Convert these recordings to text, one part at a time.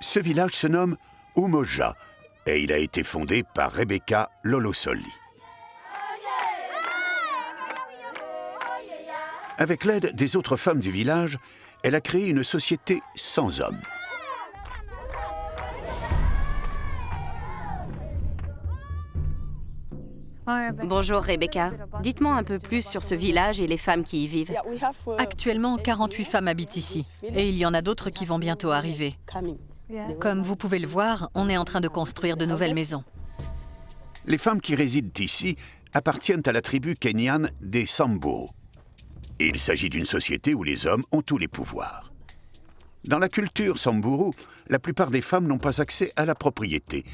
Ce village se nomme Umoja et il a été fondé par Rebecca Lolosoli. Avec l'aide des autres femmes du village, elle a créé une société sans hommes. Bonjour Rebecca. Dites-moi un peu plus sur ce village et les femmes qui y vivent. Actuellement, 48 femmes habitent ici. Et il y en a d'autres qui vont bientôt arriver. Comme vous pouvez le voir, on est en train de construire de nouvelles maisons. Les femmes qui résident ici appartiennent à la tribu kenyane des Samburu. Il s'agit d'une société où les hommes ont tous les pouvoirs. Dans la culture Samburu, la plupart des femmes n'ont pas accès à la propriété.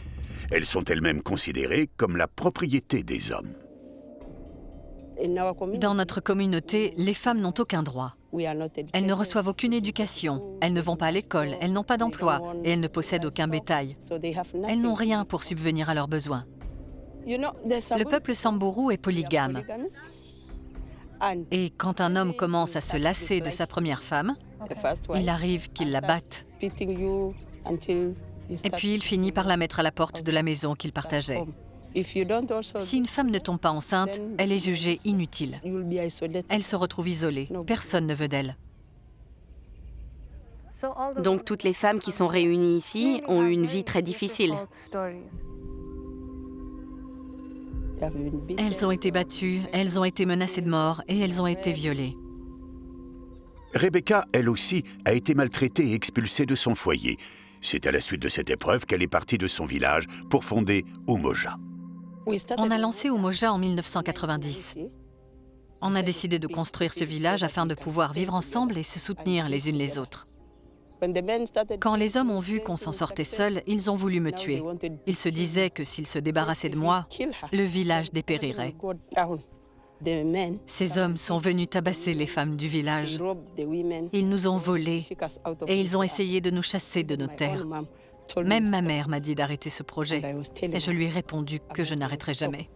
Elles sont elles-mêmes considérées comme la propriété des hommes. Dans notre communauté, les femmes n'ont aucun droit. Elles ne reçoivent aucune éducation, elles ne vont pas à l'école, elles n'ont pas d'emploi et elles ne possèdent aucun bétail. Elles n'ont rien pour subvenir à leurs besoins. Le peuple Samburu est polygame. Et quand un homme commence à se lasser de sa première femme, il arrive qu'il la batte. Et puis il finit par la mettre à la porte de la maison qu'il partageait. Si une femme ne tombe pas enceinte, elle est jugée inutile. Elle se retrouve isolée. Personne ne veut d'elle. Donc toutes les femmes qui sont réunies ici ont eu une vie très difficile. Elles ont été battues, elles ont été menacées de mort et elles ont été violées. Rebecca, elle aussi, a été maltraitée et expulsée de son foyer. C'est à la suite de cette épreuve qu'elle est partie de son village pour fonder Umoja. On a lancé Umoja en 1990. On a décidé de construire ce village afin de pouvoir vivre ensemble et se soutenir les unes les autres. Quand les hommes ont vu qu'on s'en sortait seul, ils ont voulu me tuer. Ils se disaient que s'ils se débarrassaient de moi, le village dépérirait. Ces hommes sont venus tabasser les femmes du village. Ils nous ont volés et ils ont essayé de nous chasser de nos terres. Même ma mère m'a dit d'arrêter ce projet et je lui ai répondu que je n'arrêterai jamais.